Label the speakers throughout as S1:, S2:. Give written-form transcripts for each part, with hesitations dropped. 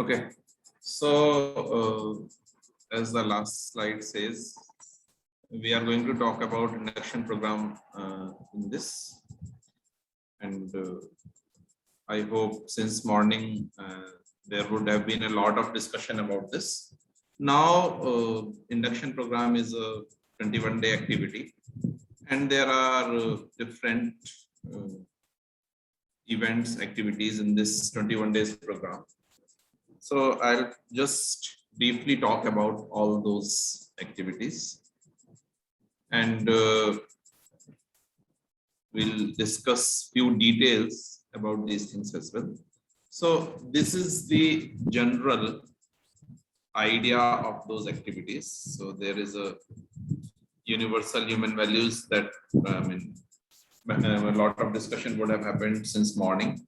S1: Okay, so as the last slide says, we are going to talk about induction program in this, and I hope since morning there would have been a lot of discussion about this. Now, induction program is a 21-day activity, and there are different events, activities in this 21 days program. So I'll just briefly talk about all those activities, and we'll discuss few details about these things as well. So this is the general idea of those activities. So there is a universal human values that a lot of discussion would have happened since morning.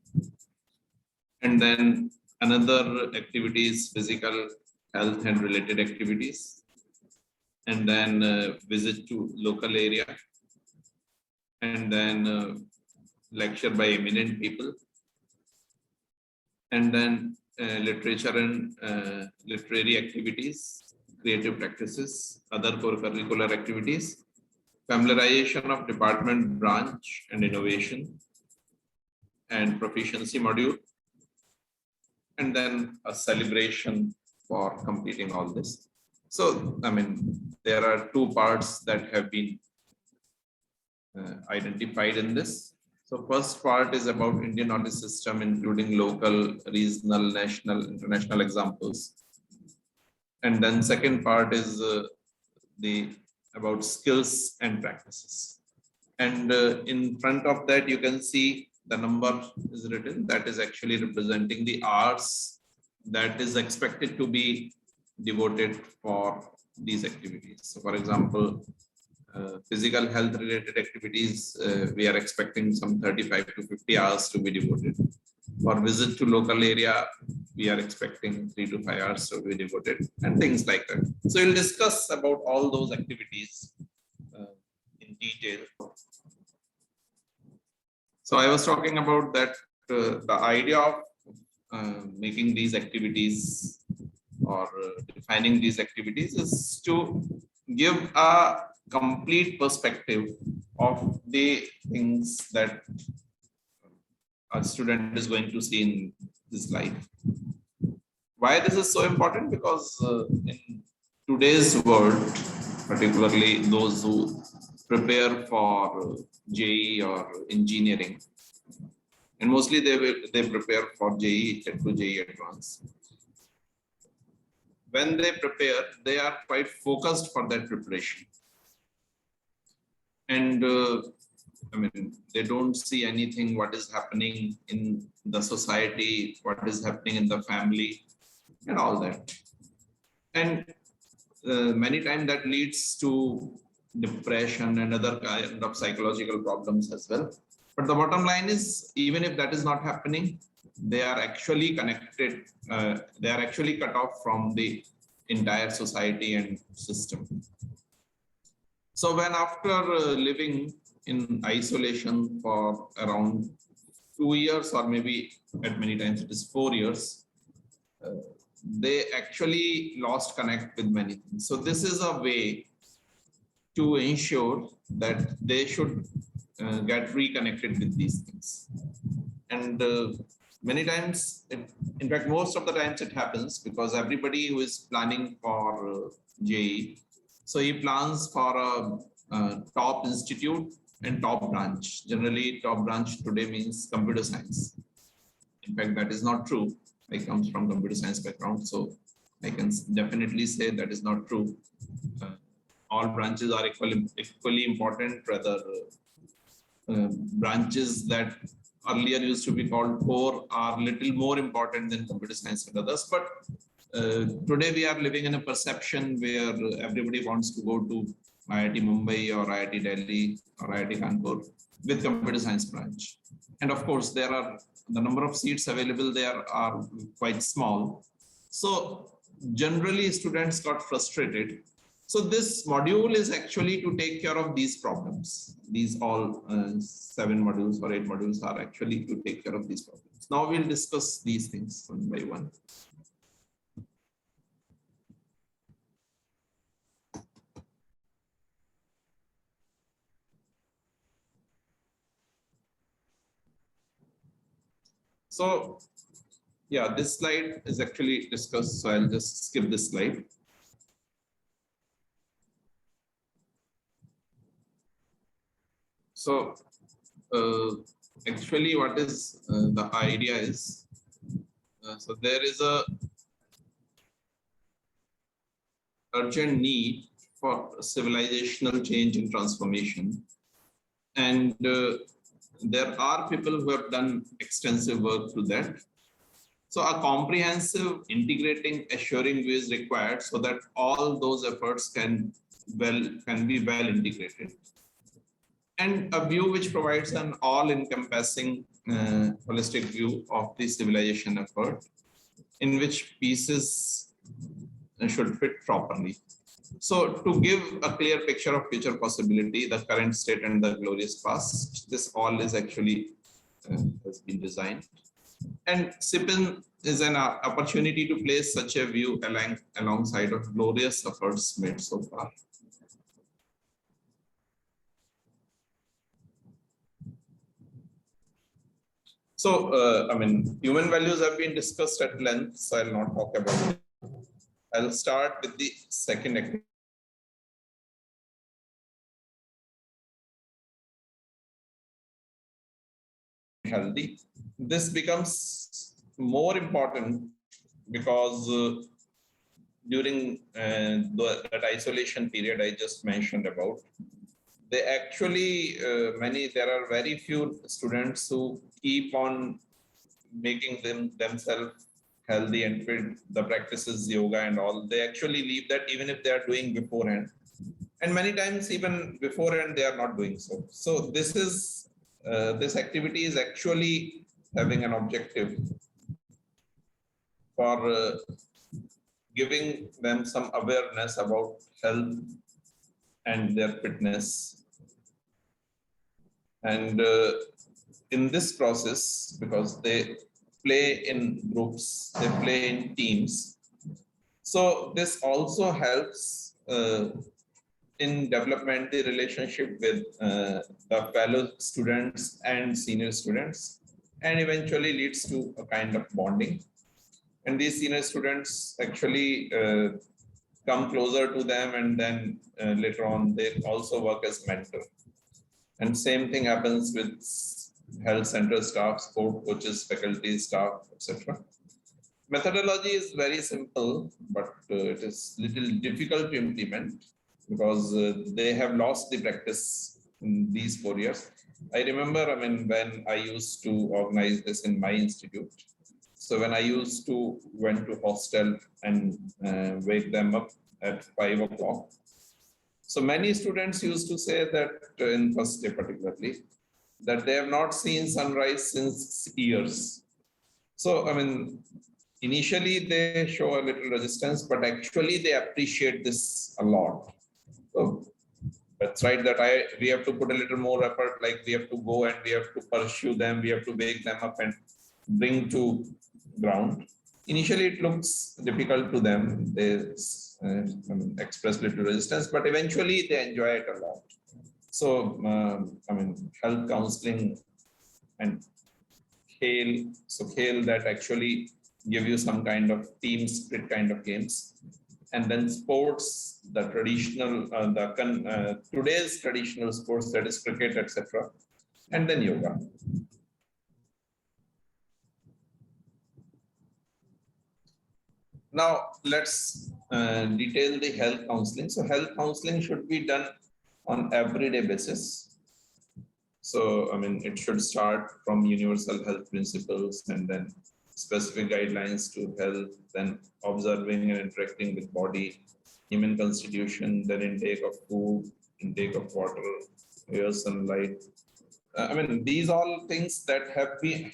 S1: And then another activity is physical health and related activities. And then visit to local area. And then lecture by eminent people. And then literature and literary activities, creative practices, other co-curricular activities, familiarization of department, branch and innovation, and proficiency module, and then a celebration for completing all this. So, there are two parts that have been identified in this. So first part is about Indian knowledge system, including local, regional, national, international examples. And then second part is about skills and practices. And in front of that, you can see the number is written that is actually representing the hours that is expected to be devoted for these activities. So for example, physical health related activities, we are expecting some 35 to 50 hours to be devoted. For visit to local area, we are expecting 3 to 5 hours to be devoted, and things like that. So we'll discuss about all those activities in detail. So I was talking about that the idea of making these activities or defining these activities is to give a complete perspective of the things that a student is going to see in his life. Why this is so important? Because in today's world, particularly those who prepare for JEE or engineering, and mostly they prepare for JEE to JEE Advanced. When they prepare, they are quite focused for that preparation. And they don't see anything what is happening in the society, what is happening in the family, and all that. And many times that leads to depression and other kind of psychological problems as well. But the bottom line is, even if that is not happening, they are actually connected, they are actually cut off from the entire society and system. So when after living in isolation for around 2 years, or maybe at many times it is 4 years, they actually lost connect with many things. So this is a way to ensure that they should get reconnected with these things. And many times, in fact, most of the times it happens because everybody who is planning for JEE, so he plans for a top institute and top branch. Generally, top branch today means computer science. In fact, that is not true. I come from computer science background, so I can definitely say that is not true. All branches are equally important. Rather, branches that earlier used to be called core are little more important than computer science and others. But today we are living in a perception where everybody wants to go to IIT Mumbai or IIT Delhi or IIT Kanpur with computer science branch. And of course, there are the number of seats available there are quite small. So generally students got frustrated. So this module is actually to take care of these problems. These all 7 modules or 8 modules are actually to take care of these problems. Now we'll discuss these things one by one. So yeah, this slide is actually discussed, so I'll just skip this slide. So actually what is the idea is, so there is a urgent need for civilizational change and transformation. And there are people who have done extensive work to that. So a comprehensive, integrating, assuring view is required so that all those efforts can be well integrated. And a view which provides an all-encompassing holistic view of the civilization effort, in which pieces should fit properly. So to give a clear picture of future possibility, the current state and the glorious past, this all is actually has been designed. And SIP is an opportunity to place such a view alongside of glorious efforts made so far. So, I mean, human values have been discussed at length, so I'll not talk about it. I'll start with the second activity. Healthy. This becomes more important because during that isolation period I just mentioned about, they actually there are very few students who keep on making themselves healthy and fit. The practices yoga and all, they actually leave that even if they are doing beforehand, and many times even beforehand they are not doing so. So this is this activity is actually having an objective for giving them some awareness about health and their fitness. And in this process, because they play in groups, they play in teams, so this also helps in development the relationship with the fellow students and senior students, and eventually leads to a kind of bonding. And these senior students actually come closer to them, and then later on they also work as mentor. And same thing happens with health center staff, sport coaches, faculty, staff, etc. Methodology is very simple, but it is little difficult to implement because they have lost the practice in these 4 years. I remember, I mean, when I used to organize this in my institute. So when I used to went to hostel and wake them up at 5 o'clock. So many students used to say that in first day particularly, that they have not seen sunrise since years. So, I mean, initially they show a little resistance, but actually they appreciate this a lot. So that's right, that we have to put a little more effort, like we have to go and we have to pursue them, we have to wake them up and bring to ground. Initially it looks difficult to them, they express little resistance, but eventually they enjoy it a lot. So, I mean, health counseling and khel that actually give you some kind of team spirit kind of games. And then sports, the traditional, today's traditional sports, that is cricket, etc. And then yoga. Now, let's detail the health counseling. So health counseling should be done on everyday basis. So, I mean, it should start from universal health principles and then specific guidelines to health, then observing and interacting with body, human constitution, then intake of food, intake of water, air, sunlight. I mean, these all things that had been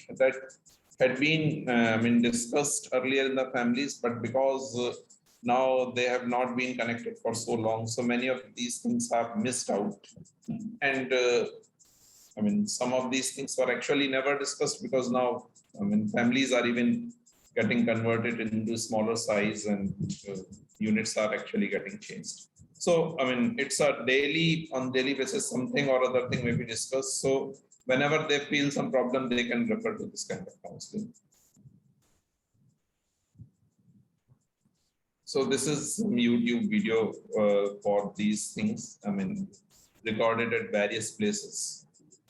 S1: discussed earlier in the families, but because now they have not been connected for so long, so many of these things are missed out. And I mean, some of these things were actually never discussed because now, I mean, families are even getting converted into smaller size and units are actually getting changed. So, I mean, it's a on daily basis, something or other thing may be discussed. So whenever they feel some problem, they can refer to this kind of counseling. So this is some YouTube video for these things. I mean, recorded at various places.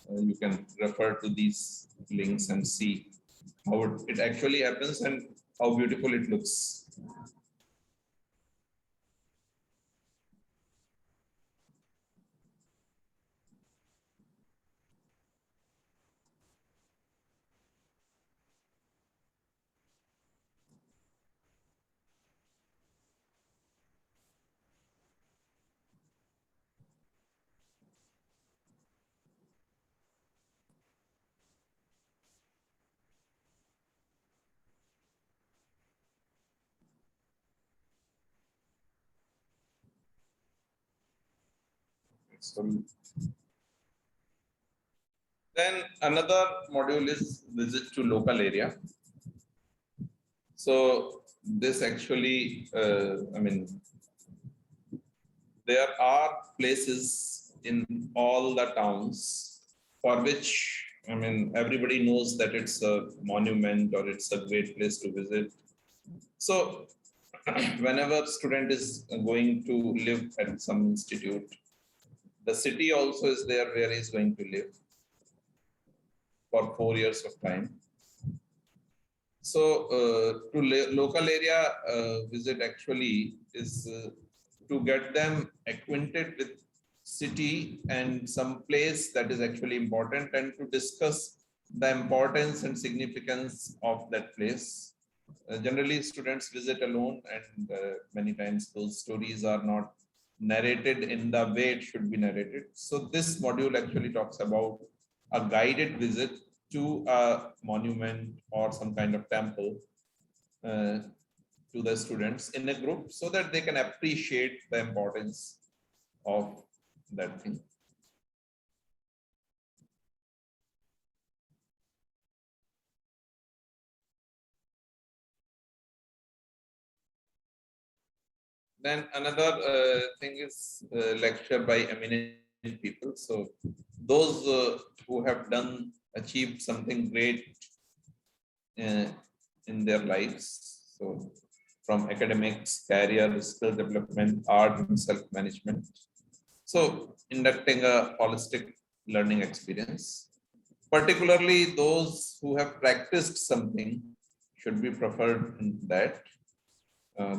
S1: You can refer to these links and see how it actually happens and how beautiful it looks. So then another module is visit to local area. So this actually, I mean, there are places in all the towns for which, I mean, everybody knows that it's a monument or it's a great place to visit. So whenever student is going to live at some institute, the city also is there where he's going to live for 4 years of time. So to local area visit actually is to get them acquainted with city and some place that is actually important, and to discuss the importance and significance of that place. Generally, students visit alone, and many times those stories are not narrated in the way it should be narrated. So this module actually talks about a guided visit to a monument or some kind of temple to the students in a group, so that they can appreciate the importance of that thing. Then another thing is lecture by eminent people. So those who have achieved something great in their lives. So from academics, career, skill development, art, and self-management. So inducting a holistic learning experience. Particularly those who have practiced something should be preferred in that.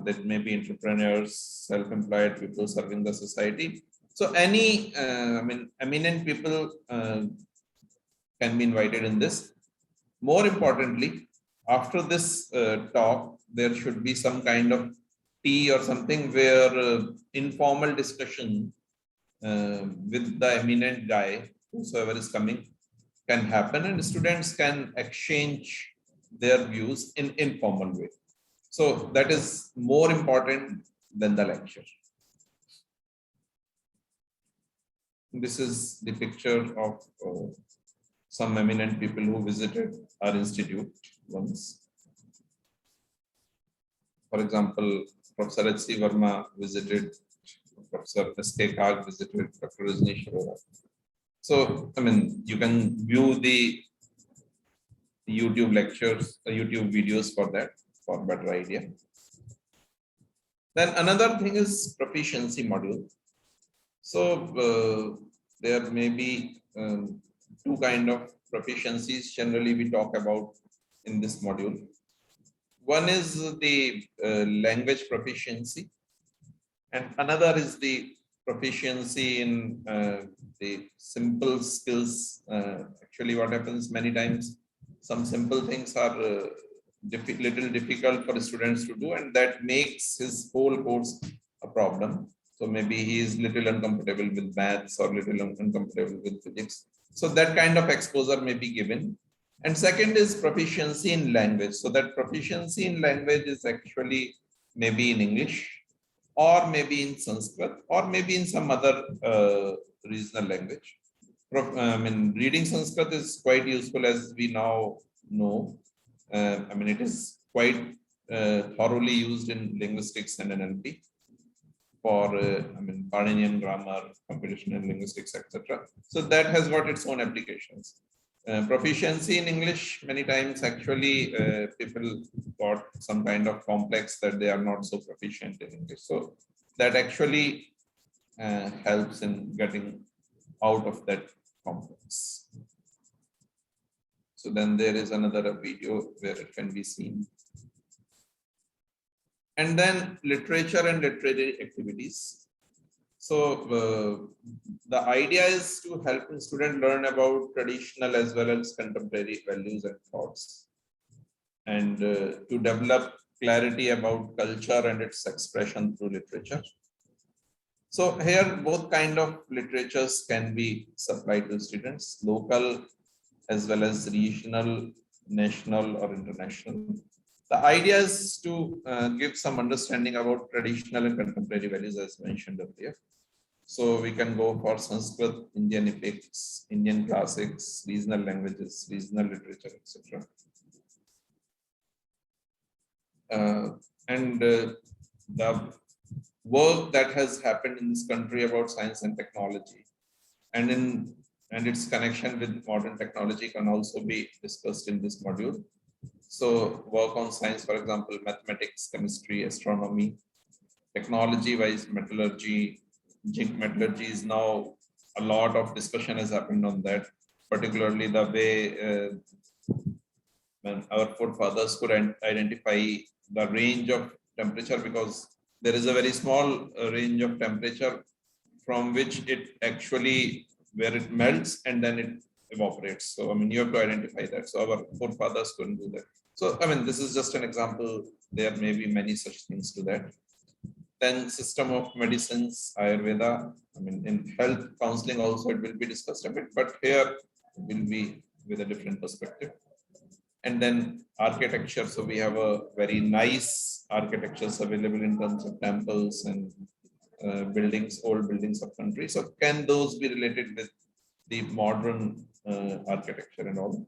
S1: That may be entrepreneurs, self-employed people serving the society. So any, I mean, eminent people can be invited in this. More importantly, after this talk, there should be some kind of tea or something where informal discussion with the eminent guy, whosoever is coming, can happen, and students can exchange their views in informal way. So that is more important than the lecture. This is the picture of some eminent people who visited our institute once. For example, Professor H.C. Verma visited, Professor S.K. Kag visited, Dr. Rajneesh Arora. So, I mean, you can view the YouTube lectures, the YouTube videos for that, for a better idea. Then another thing is proficiency module. So there may be two kind of proficiencies generally we talk about in this module. One is the language proficiency, and another is the proficiency in the simple skills. Actually, what happens many times, some simple things are little difficult for students to do, and that makes his whole course a problem. So maybe he is little uncomfortable with maths or little uncomfortable with physics. So that kind of exposure may be given. And second is proficiency in language. So that proficiency in language is actually maybe in English, or maybe in Sanskrit, or maybe in some other regional language. I mean, reading Sanskrit is quite useful, as we now know. I mean, it is quite thoroughly used in linguistics and NLP. for Baronian grammar, computational linguistics, etc. So that has got its own applications. Proficiency in English, many times actually people got some kind of complex that they are not so proficient in English. So that actually helps in getting out of that complex. So then there is another video where it can be seen. And then literature and literary activities. So the idea is to help the student learn about traditional as well as contemporary values and thoughts, and to develop clarity about culture and its expression through literature. So here both kind of literatures can be supplied to students, local as well as regional, national or international. The idea is to give some understanding about traditional and contemporary values as mentioned earlier. So we can go for Sanskrit, Indian epics, Indian classics, regional languages, regional literature, etc. And the work that has happened in this country about science and technology and its connection with modern technology can also be discussed in this module. So work on science, for example, mathematics, chemistry, astronomy, technology-wise, metallurgy, zinc metallurgy is now a lot of discussion has happened on that, particularly the way when our forefathers could identify the range of temperature, because there is a very small range of temperature from which it actually, where it melts and then it evaporates. So, you have to identify that. So our forefathers couldn't do that. So, this is just an example. There may be many such things to that. Then system of medicines, Ayurveda. In health counseling also it will be discussed a bit, but here it will be with a different perspective. And then architecture. So we have a very nice architectures available in terms of temples and buildings, old buildings of country. So can those be related with the modern architecture and all?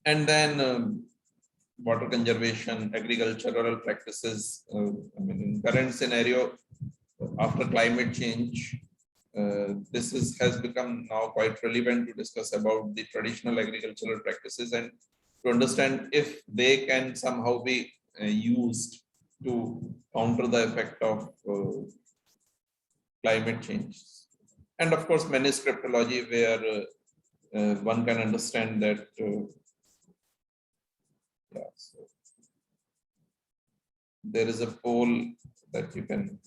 S1: And then water conservation, agricultural practices. In current scenario, after climate change, this has become now quite relevant to discuss about the traditional agricultural practices and to understand if they can somehow be used to counter the effect of climate change. And of course, manuscriptology, where one can understand that so there is a poll that you can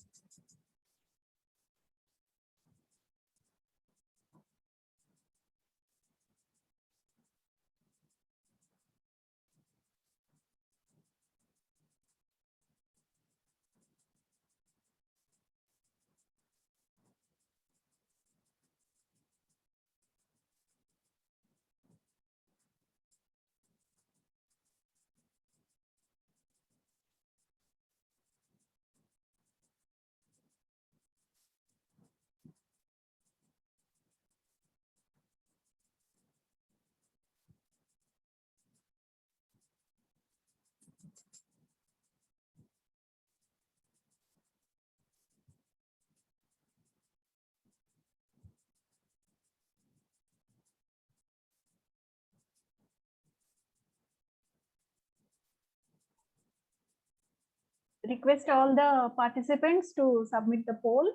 S2: request all the participants to submit the poll.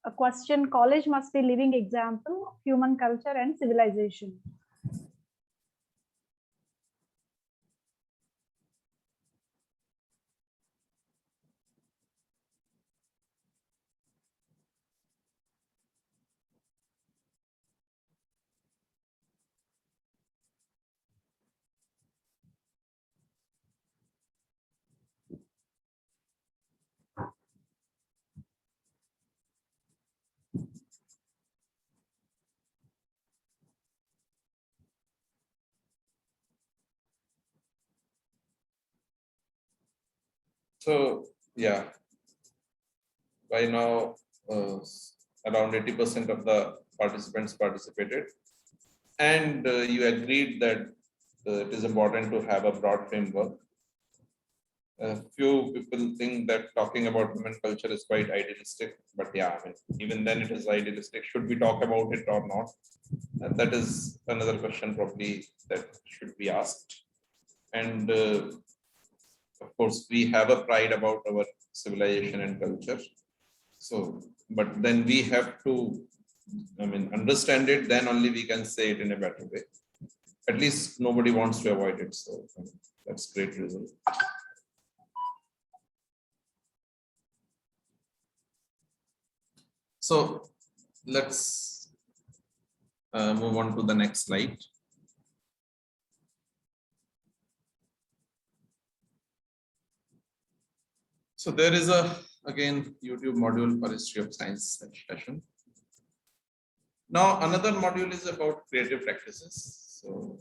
S2: A question: college must be living example of human culture and civilization.
S1: So, yeah, by now around 80% of the participants participated, and you agreed that it is important to have a broad framework. A few people think that talking about women culture is quite idealistic, but yeah, I mean, even then it is idealistic. Should we talk about it or not? That is another question probably that should be asked. And of course, we have a pride about our civilization and culture. So, but then we have to, I mean, understand it, then only we can say it in a better way. At least nobody wants to avoid it. So that's great result. So let's move on to the next slide. So there is again YouTube module for history of science session. Now another module is about creative practices. So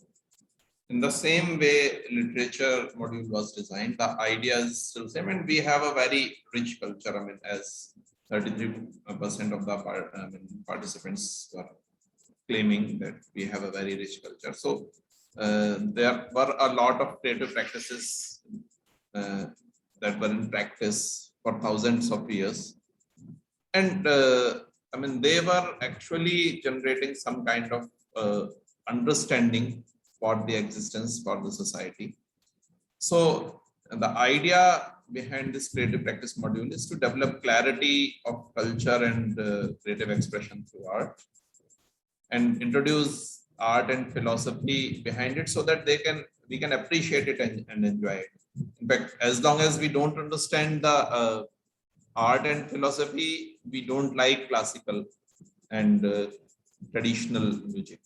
S1: in the same way literature module was designed, the idea is still same, and we have a very rich culture. I mean, as 33% of the participants were claiming that we have a very rich culture. So there were a lot of creative practices that were in practice for thousands of years. And I mean, they were actually generating some kind of understanding for the existence for the society. So the idea behind this creative practice module is to develop clarity of culture and creative expression through art, and introduce art and philosophy behind it so that we can appreciate it and enjoy it. In fact, as long as we don't understand the art and philosophy, we don't like classical and traditional music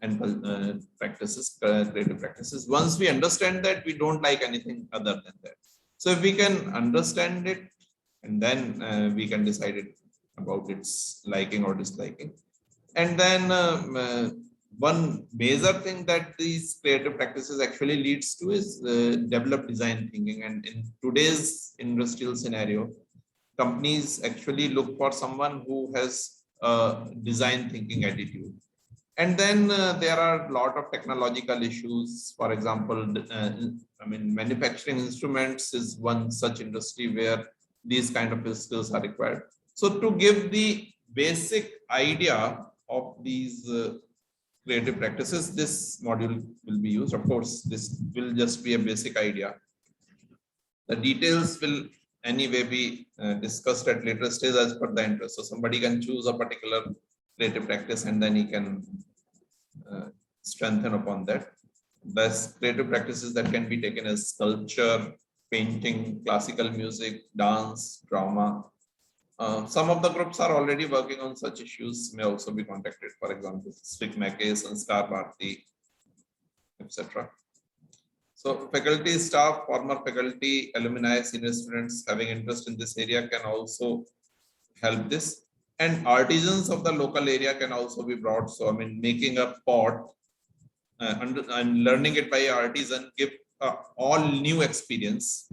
S1: and practices, creative practices. Once we understand that, we don't like anything other than that. So if we can understand it, and then we can decide it about its liking or disliking. And then one major thing that these creative practices actually leads to is develop design thinking. And in today's industrial scenario, companies actually look for someone who has a design thinking attitude. And then there are a lot of technological issues. For example, I mean, manufacturing instruments is one such industry where these kind of skills are required. So to give the basic idea of these creative practices, this module will be used. Of course, this will just be a basic idea. The details will anyway be discussed at later stage as per the interest. So somebody can choose a particular creative practice and then he can strengthen upon that. Thus, creative practices that can be taken as sculpture, painting, classical music, dance, drama. Some of the groups are already working on such issues, may also be contacted. For example, Swick Mackey, Sanskar Bharti, etc. So faculty, staff, former faculty, alumni, senior students having interest in this area can also help this. And artisans of the local area can also be brought. So I mean, making a pot and learning it by an artisan give all new experience.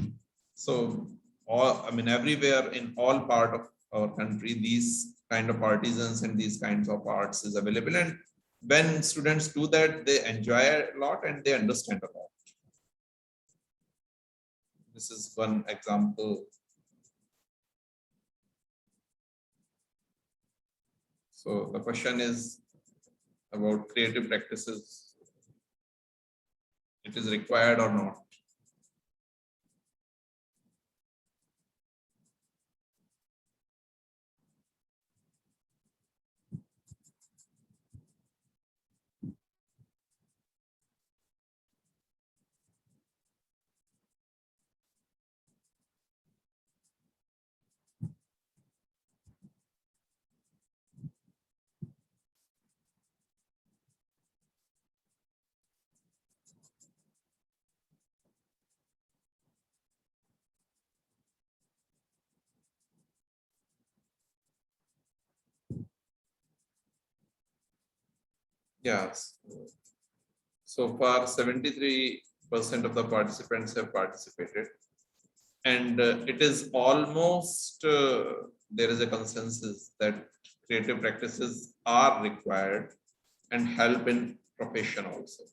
S1: So all, I mean, everywhere in all part of our country, these kind of artisans and these kinds of arts is available. And when students do that, they enjoy a lot and they understand a lot. This is one example. So the question is about creative practices. It is required or not? Yes. So far, 73% of the participants have participated. And it is almost, there is a consensus that creative practices are required and help in profession also.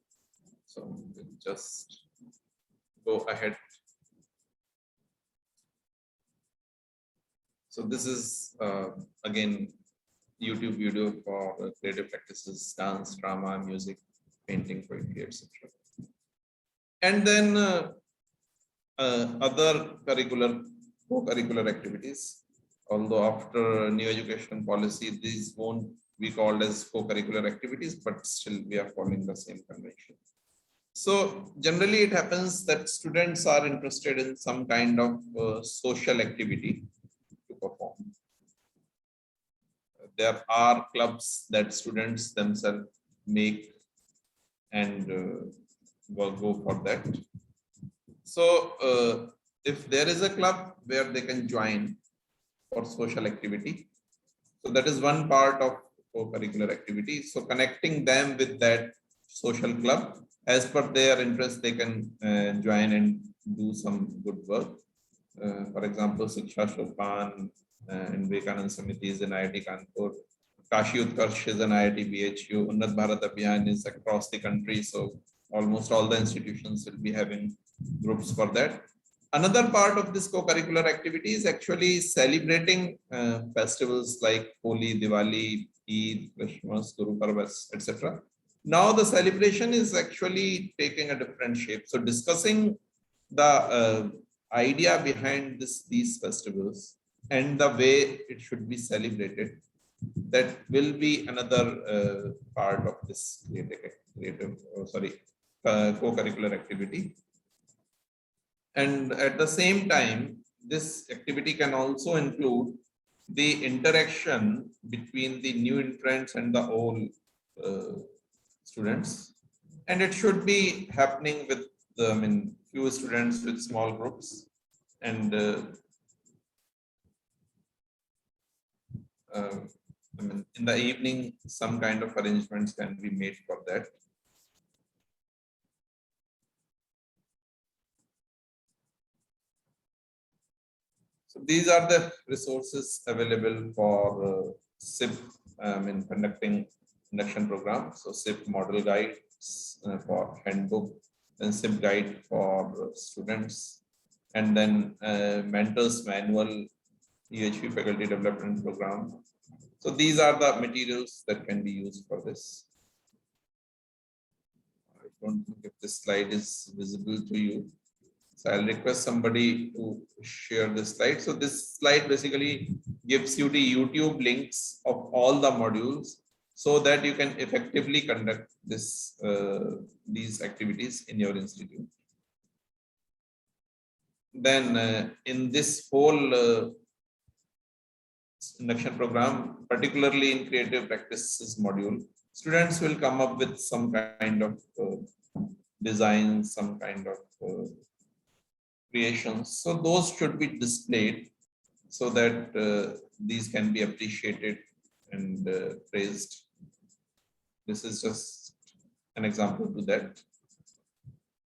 S1: So we'll just go ahead So this is again YouTube video for creative practices, dance, drama, music, painting, poetry, etc. And then other co-curricular activities. Although after new education policy, these won't be called as co-curricular activities, but still we are following the same convention. So generally it happens that students are interested in some kind of social activity to perform. There are clubs that students themselves make and go for that. So if there is a club where they can join for social activity, so that is one part of co-curricular activity. So connecting them with that social club, as per their interest, they can join and do some good work. For example, Shiksha Shopan and Vivekanand Samiti is in IIT Kanpur. Kashi Utkarsh is an IIT BHU. Unnat Bharat Abhiyan is across the country. So almost all the institutions will be having groups for that. Another part of this co-curricular activity is actually celebrating festivals like Holi, Diwali, Eid, Christmas, Guru Parvas, etc. Now the celebration is actually taking a different shape. So discussing the idea behind these festivals and the way it should be celebrated, that will be another part of this co-curricular activity. And at the same time, this activity can also include the interaction between the new entrants and the old students. And it should be happening with few students with small groups. And in the evening, some kind of arrangements can be made for that. So these are the resources available for SIP in conducting induction program. So SIP model guide for handbook, then SIP guide for students, and then mentors manual, EHP faculty development program. So these are the materials that can be used for this. I don't think if this slide is visible to you. So I'll request somebody to share this slide. So this slide basically gives you the YouTube links of all the modules so that you can effectively conduct these activities in your institute. Then in this whole induction program, particularly in creative practices module, students will come up with some kind of design, some kind of creations. So those should be displayed so that these can be appreciated and praised. This is just an example to that.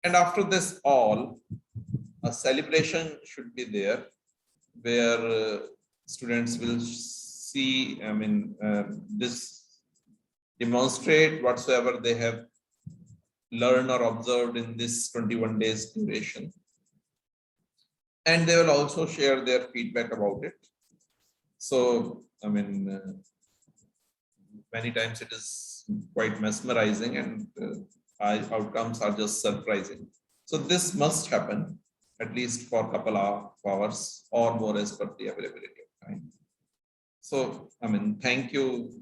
S1: And after this all, a celebration should be there where students will see, this demonstrate whatsoever they have learned or observed in this 21 days duration. And they will also share their feedback about it. So, many times it is quite mesmerizing and outcomes are just surprising. So this must happen at least for a couple of hours or more as per the availability of time. So, thank you.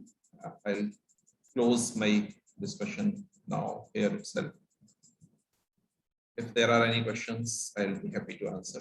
S1: I'll close my discussion now here itself. If there are any questions, I'll be happy to answer.